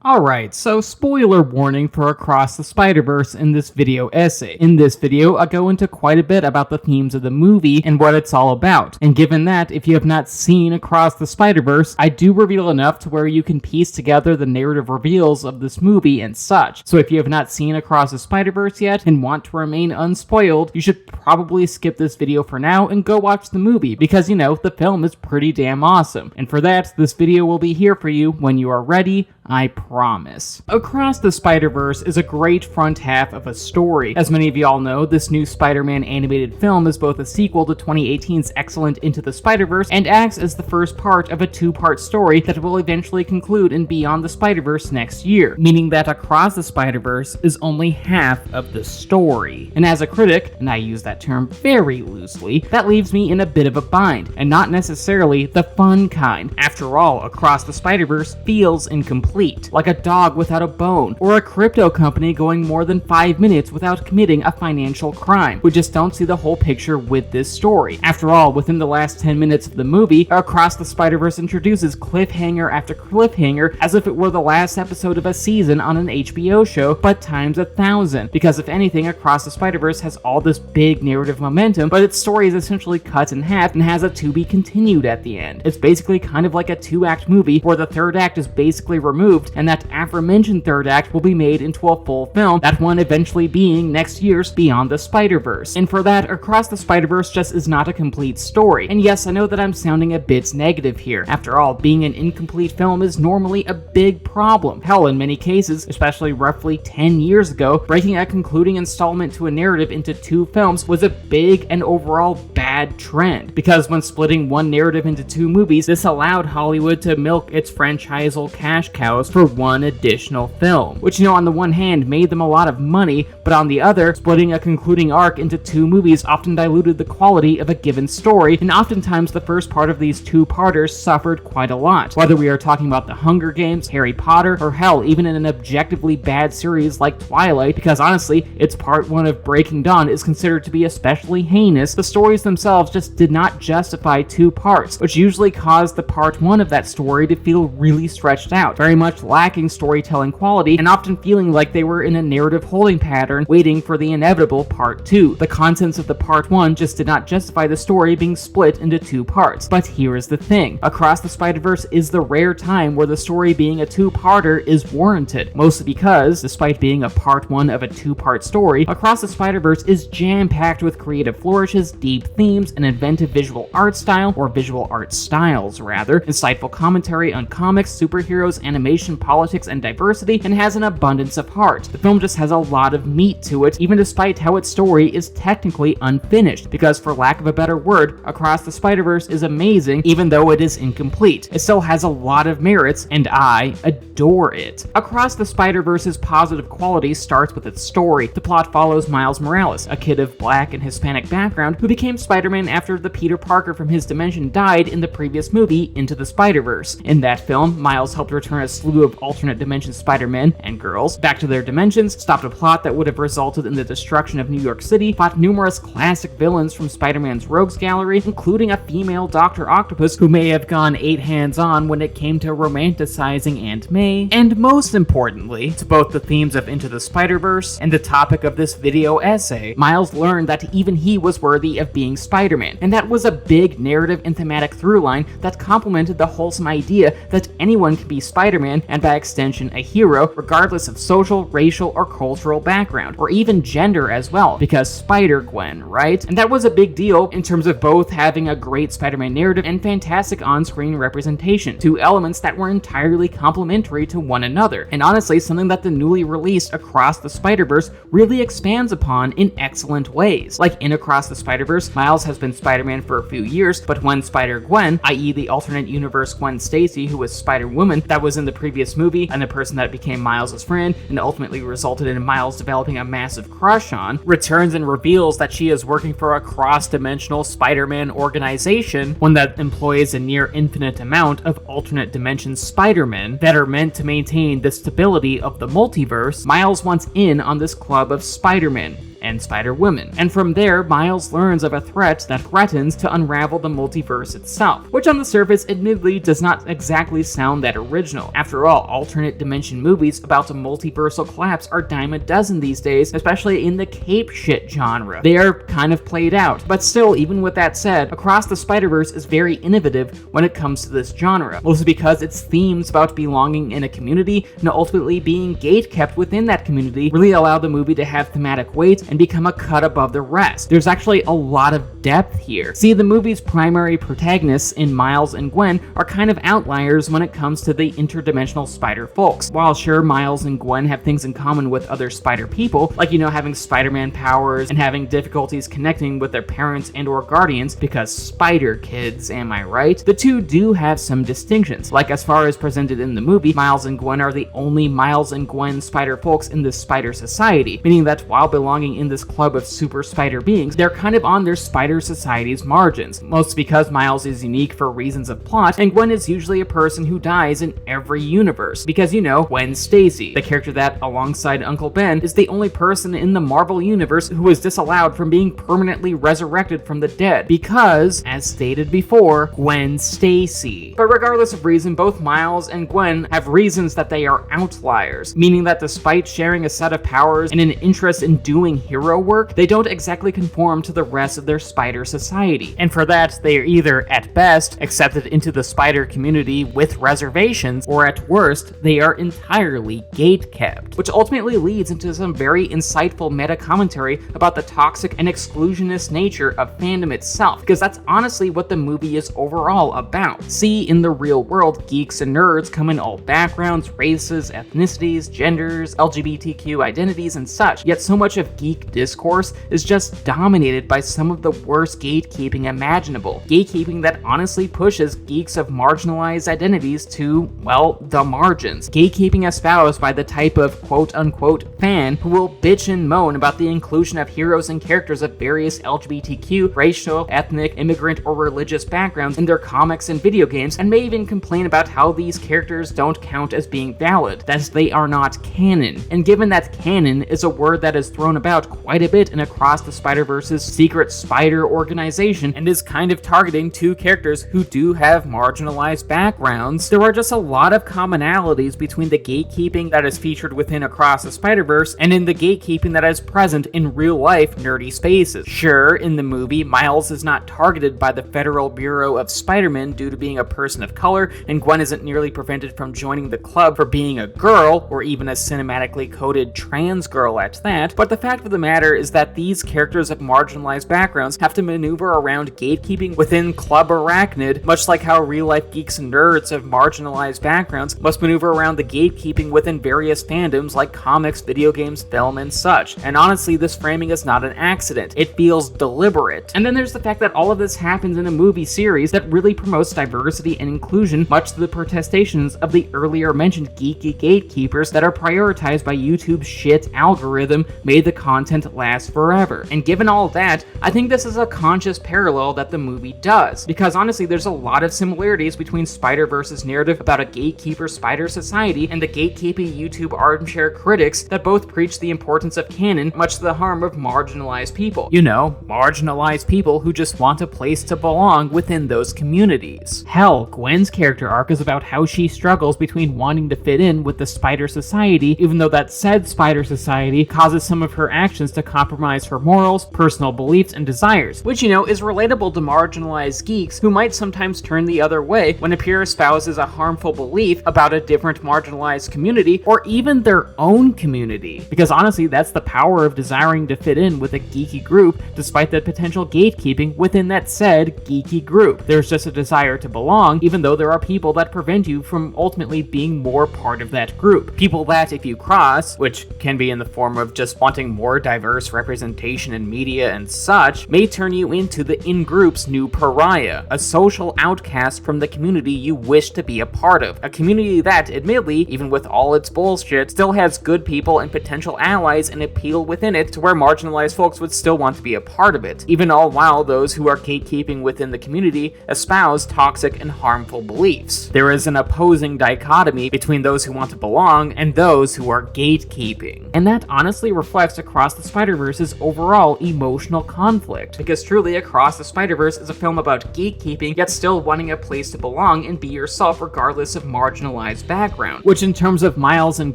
Alright, so spoiler warning for Across the Spider-Verse in this video essay. In this video, I go into quite a bit about the themes of the movie and what it's all about. And given that, if you have not seen Across the Spider-Verse, I do reveal enough to where you can piece together the narrative reveals of this movie and such. So if you have not seen Across the Spider-Verse yet and want to remain unspoiled, you should probably skip this video for now and go watch the movie, because the film is pretty damn awesome. And for that, this video will be here for you when you are ready, I promise. Across the Spider-Verse is a great front half of a story. As many of y'all know, this new Spider-Man animated film is both a sequel to 2018's excellent Into the Spider-Verse and acts as the first part of a two-part story that will eventually conclude in Beyond the Spider-Verse next year, meaning that Across the Spider-Verse is only half of the story. And as a critic, and I use that term very loosely, that leaves me in a bit of a bind, and not necessarily the fun kind. After all, Across the Spider-Verse feels incomplete, like a dog without a bone, or a crypto company going more than 5 minutes without committing a financial crime. We just don't see the whole picture with this story. After all, within the last 10 minutes of the movie, Across the Spider-Verse introduces cliffhanger after cliffhanger as if it were the last episode of a season on an HBO show, but times 1,000. Because if anything, Across the Spider-Verse has all this big narrative momentum, but its story is essentially cut in half and has a to be continued at the end. It's basically kind of like a 2-act movie where the third act is basically removed, and that aforementioned third act will be made into a full film, that one eventually being next year's Beyond the Spider-Verse. And for that, Across the Spider-Verse just is not a complete story. And yes, I know that I'm sounding a bit negative here. After all, being an incomplete film is normally a big problem. Hell, in many cases, especially roughly 10 years ago, breaking a concluding installment to a narrative into 2 films was a big and overall bad trend. Because when splitting one narrative into 2 movies, this allowed Hollywood to milk its franchisal cash cows for one additional film, which on the one hand made them a lot of money, but on the other, splitting a concluding arc into 2 movies often diluted the quality of a given story, and oftentimes the first part of these 2-parters suffered quite a lot. Whether we are talking about The Hunger Games, Harry Potter, or hell, even in an objectively bad series like Twilight, because honestly, its part 1 of Breaking Dawn is considered to be especially heinous, the stories themselves just did not justify 2 parts, which usually caused the part 1 of that story to feel really stretched out, very much lacking storytelling quality, and often feeling like they were in a narrative holding pattern waiting for the inevitable part 2. The contents of the part 1 just did not justify the story being split into 2 parts. But here is the thing. Across the Spider-Verse is the rare time where the story being a 2-parter is warranted, mostly because, despite being a part 1 of a 2-part story, Across the Spider-Verse is jam-packed with creative flourishes, deep themes, an inventive visual art style, or visual art styles rather, insightful commentary on comics, superheroes, animation, politics, and diversity, and has an abundance of heart. The film just has a lot of meat to it, even despite how its story is technically unfinished, because for lack of a better word, Across the Spider-Verse is amazing, even though it is incomplete. It still has a lot of merits, and I adore it. Across the Spider-Verse's positive quality starts with its story. The plot follows Miles Morales, a kid of Black and Hispanic background who became Spider-Man after the Peter Parker from his dimension died in the previous movie, Into the Spider-Verse. In that film, Miles helped return a slew of alternate dimension Spider-Men and girls back to their dimensions, stopped a plot that would have resulted in the destruction of New York City, fought numerous classic villains from Spider-Man's rogues gallery, including a female Dr. Octopus who may have gone 8 hands-on when it came to romanticizing Aunt May, and most importantly, to both the themes of Into the Spider-Verse and the topic of this video essay, Miles learned that even he was worthy of being Spider-Man, and that was a big narrative and thematic through-line that complemented the wholesome idea that anyone can be Spider-Man, and by extension a hero, regardless of social, racial, or cultural background, or even gender as well, because Spider-Gwen, right? And that was a big deal in terms of both having a great Spider-Man narrative and fantastic on-screen representation, 2 elements that were entirely complementary to one another, and honestly something that the newly released Across the Spider-Verse really expands upon in excellent ways. Like in Across the Spider-Verse, Miles has been Spider-Man for a few years, but when Spider-Gwen, i.e. the alternate universe Gwen Stacy, who was Spider-Woman, that was in the previous movie, and the person that became Miles' friend, and ultimately resulted in Miles developing a massive crush on, returns and reveals that she is working for a cross-dimensional Spider-Man organization, one that employs a near infinite amount of alternate dimension Spider-Men that are meant to maintain the stability of the multiverse. Miles wants in on this club of Spider-Man, and Spider-Woman. And from there, Miles learns of a threat that threatens to unravel the multiverse itself, which on the surface admittedly does not exactly sound that original. After all, alternate dimension movies about a multiversal collapse are dime a dozen these days, especially in the cape shit genre. They are kind of played out, but still, even with that said, Across the Spider-Verse is very innovative when it comes to this genre, mostly because its themes about belonging in a community and ultimately being gatekept within that community really allow the movie to have thematic weight and become a cut above the rest. There's actually a lot of depth here. See, the movie's primary protagonists in Miles and Gwen are kind of outliers when it comes to the interdimensional spider folks. While sure, Miles and Gwen have things in common with other spider people, like, having Spider-Man powers and having difficulties connecting with their parents and or guardians, because spider kids, am I right? The two do have some distinctions. Like, as far as presented in the movie, Miles and Gwen are the only Miles and Gwen spider folks in this spider society, meaning that while belonging in this club of super spider beings, they're kind of on their spider society's margins, mostly because Miles is unique for reasons of plot, and Gwen is usually a person who dies in every universe, because Gwen Stacy, the character that, alongside Uncle Ben, is the only person in the Marvel universe who was disallowed from being permanently resurrected from the dead, because, as stated before, Gwen Stacy. But regardless of reason, both Miles and Gwen have reasons that they are outliers, meaning that despite sharing a set of powers and an interest in doing hero work, they don't exactly conform to the rest of their spider society. And for that, they are either, at best, accepted into the spider community with reservations, or at worst, they are entirely gatekept, which ultimately leads into some very insightful meta-commentary about the toxic and exclusionist nature of fandom itself, because that's honestly what the movie is overall about. See, in the real world, geeks and nerds come in all backgrounds, races, ethnicities, genders, LGBTQ identities, and such, yet so much of geek discourse is just dominated by some of the worst gatekeeping imaginable. Gatekeeping that honestly pushes geeks of marginalized identities to, well, the margins. Gatekeeping espoused by the type of quote-unquote fan who will bitch and moan about the inclusion of heroes and characters of various LGBTQ, racial, ethnic, immigrant, or religious backgrounds in their comics and video games, and may even complain about how these characters don't count as being valid, that they are not canon. And given that canon is a word that is thrown about quite a bit in Across the Spider-Verse's secret spider organization, and is kind of targeting two characters who do have marginalized backgrounds, there are just a lot of commonalities between the gatekeeping that is featured within Across the Spider-Verse and in the gatekeeping that is present in real-life nerdy spaces. Sure, in the movie, Miles is not targeted by the Federal Bureau of Spider-Man due to being a person of color, and Gwen isn't nearly prevented from joining the club for being a girl, or even a cinematically coded trans girl at that, but the fact of the matter is that these characters of marginalized backgrounds have to maneuver around gatekeeping within Club Arachnid, much like how real-life geeks and nerds of marginalized backgrounds must maneuver around the gatekeeping within various fandoms like comics, video games, film, and such. And honestly, this framing is not an accident. It feels deliberate. And then there's the fact that all of this happens in a movie series that really promotes diversity and inclusion, much to the protestations of the earlier mentioned geeky gatekeepers that are prioritized by YouTube's shit algorithm made the content last forever. And given all that, I think this is a conscious parallel that the movie does, because honestly, there's a lot of similarities between Spider-Verse's narrative about a gatekeeper spider society and the gatekeeping YouTube armchair critics that both preach the importance of canon, much to the harm of marginalized people. Marginalized people who just want a place to belong within those communities. Hell, Gwen's character arc is about how she struggles between wanting to fit in with the spider society, even though that said spider society causes some of her actions to compromise her morals, personal beliefs, and desires, which, is relatable to marginalized geeks who might sometimes turn the other way when a peer espouses a harmful belief about a different marginalized community, or even their own community. Because honestly, that's the power of desiring to fit in with a geeky group, despite the potential gatekeeping within that said geeky group. There's just a desire to belong, even though there are people that prevent you from ultimately being more part of that group. People that, if you cross, which can be in the form of just wanting more diverse representation in media and such, may turn you into the in-group's new pariah, a social outcast from the community you wish to be a part of. A community that, admittedly, even with all its bullshit, still has good people and potential allies and appeal within it to where marginalized folks would still want to be a part of it, even all while those who are gatekeeping within the community espouse toxic and harmful beliefs. There is an opposing dichotomy between those who want to belong and those who are gatekeeping. And that honestly reflects across Across the Spider-Verse's overall emotional conflict. Because truly, Across the Spider-Verse is a film about gatekeeping, yet still wanting a place to belong and be yourself regardless of marginalized background. Which in terms of Miles and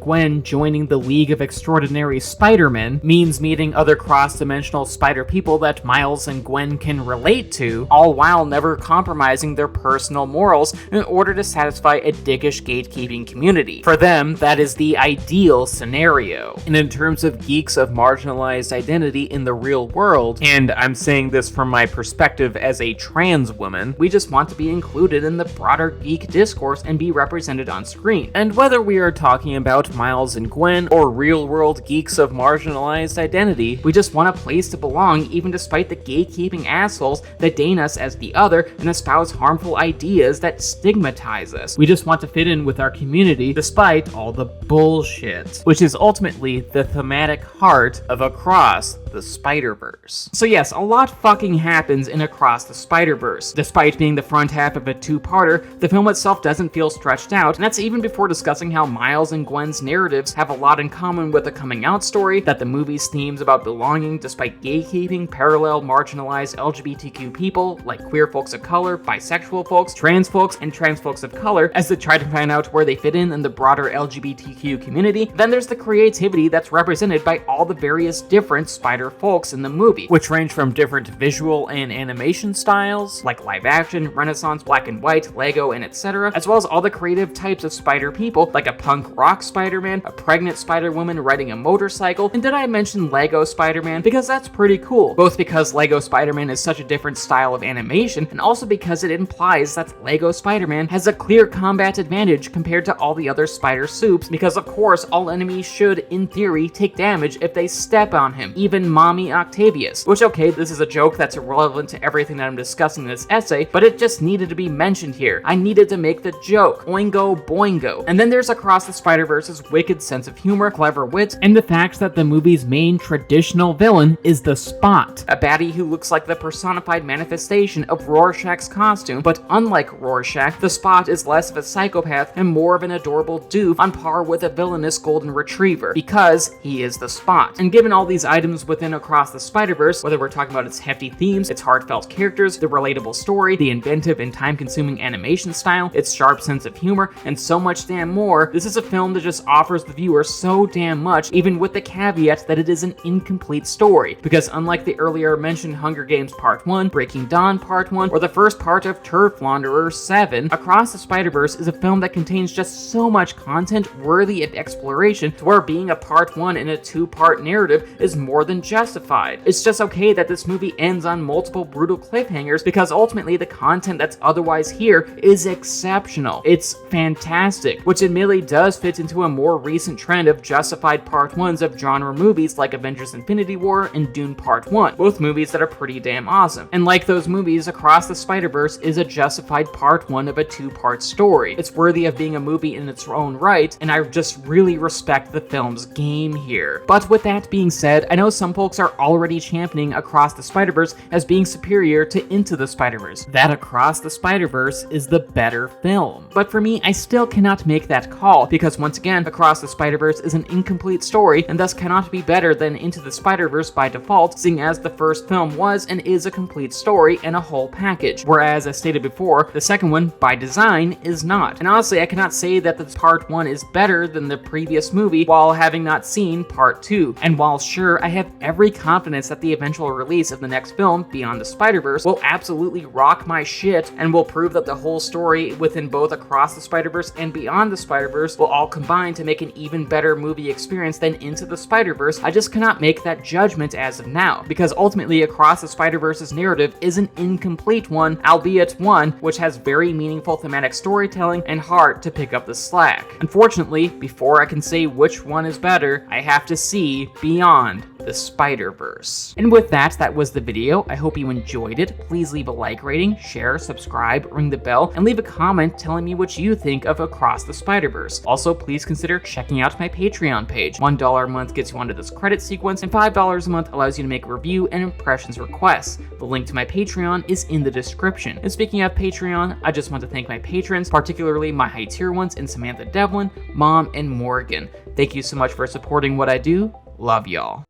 Gwen joining the League of Extraordinary Spider-Men means meeting other cross-dimensional spider people that Miles and Gwen can relate to, all while never compromising their personal morals in order to satisfy a dickish gatekeeping community. For them, that is the ideal scenario. And in terms of geeks of marginalized identity in the real world, and I'm saying this from my perspective as a trans woman, we just want to be included in the broader geek discourse and be represented on screen. And whether we are talking about Miles and Gwen or real-world geeks of marginalized identity, we just want a place to belong even despite the gatekeeping assholes that deign us as the other and espouse harmful ideas that stigmatize us. We just want to fit in with our community despite all the bullshit, which is ultimately the thematic heart of Across the Spider-Verse. So yes, a lot fucking happens in Across the Spider-Verse. Despite being the front half of a two-parter, the film itself doesn't feel stretched out, and that's even before discussing how Miles and Gwen's narratives have a lot in common with a coming-out story, that the movie's themes about belonging despite gatekeeping parallel marginalized LGBTQ people, like queer folks of color, bisexual folks, trans folks of color, as they try to find out where they fit in the broader LGBTQ community. Then there's the creativity that's represented by all the various different spider folks in the movie, which range from different visual and animation styles, like live action, Renaissance, black and white, Lego, and etc., as well as all the creative types of spider people, like a punk rock Spider-Man, a pregnant Spider-Woman riding a motorcycle, and did I mention Lego Spider-Man? Because that's pretty cool, both because Lego Spider-Man is such a different style of animation, and also because it implies that Lego Spider-Man has a clear combat advantage compared to all the other spider soups, because of course all enemies should, in theory, take damage if they step on him, even Mommy Octavius. Which, okay, this is a joke that's irrelevant to everything that I'm discussing in this essay, but it just needed to be mentioned here. I needed to make the joke. Oingo boingo. And then there's Across the Spider-Verse's wicked sense of humor, clever wit, and the fact that the movie's main traditional villain is the Spot, a baddie who looks like the personified manifestation of Rorschach's costume, but unlike Rorschach, the Spot is less of a psychopath and more of an adorable doof on par with a villainous golden retriever, because he is the Spot. And given all these items within Across the Spider-Verse, whether we're talking about its hefty themes, its heartfelt characters, the relatable story, the inventive and time-consuming animation style, its sharp sense of humor, and so much damn more, this is a film that just offers the viewer so damn much, even with the caveat that it is an incomplete story. Because unlike the earlier mentioned Hunger Games Part 1, Breaking Dawn Part 1, or the first part of Turf Wanderer 7, Across the Spider-Verse is a film that contains just so much content worthy of exploration to where being a part 1 in a two-part narrative is more than justified. It's just okay that this movie ends on multiple brutal cliffhangers because ultimately the content that's otherwise here is exceptional. It's fantastic, which admittedly does fit into a more recent trend of justified part 1s of genre movies like Avengers Infinity War and Dune Part 1, both movies that are pretty damn awesome. And like those movies, Across the Spider-Verse is a justified part 1 of a two-part story. It's worthy of being a movie in its own right, and I just really respect the film's game here. But with that being said, I know some folks are already championing Across the Spider-Verse as being superior to Into the Spider-Verse, that Across the Spider-Verse is the better film. But for me, I still cannot make that call, because once again, Across the Spider-Verse is an incomplete story, and thus cannot be better than Into the Spider-Verse by default, seeing as the first film was and is a complete story and a whole package, whereas, as stated before, the second one, by design, is not. And honestly, I cannot say that the part 1 is better than the previous movie while having not seen part 2, and while sure, I have every confidence that the eventual release of the next film, Beyond the Spider-Verse, will absolutely rock my shit and will prove that the whole story within both Across the Spider-Verse and Beyond the Spider-Verse will all combine to make an even better movie experience than Into the Spider-Verse, I just cannot make that judgment as of now, because ultimately Across the Spider-Verse's narrative is an incomplete one, albeit one which has very meaningful thematic storytelling and heart to pick up the slack. Unfortunately, before I can say which one is better, I have to see Beyond the Spider-Verse. And with that, that was the video. I hope you enjoyed it. Please leave a like rating, share, subscribe, ring the bell, and leave a comment telling me what you think of Across the Spider-Verse. Also, please consider checking out my Patreon page. $1 a month gets you onto this credit sequence, and $5 a month allows you to make review and impressions requests. The link to my Patreon is in the description. And speaking of Patreon, I just want to thank my patrons, particularly my high tier ones in Samantha Devlin, Mom, and Morgan. Thank you so much for supporting what I do. Love y'all.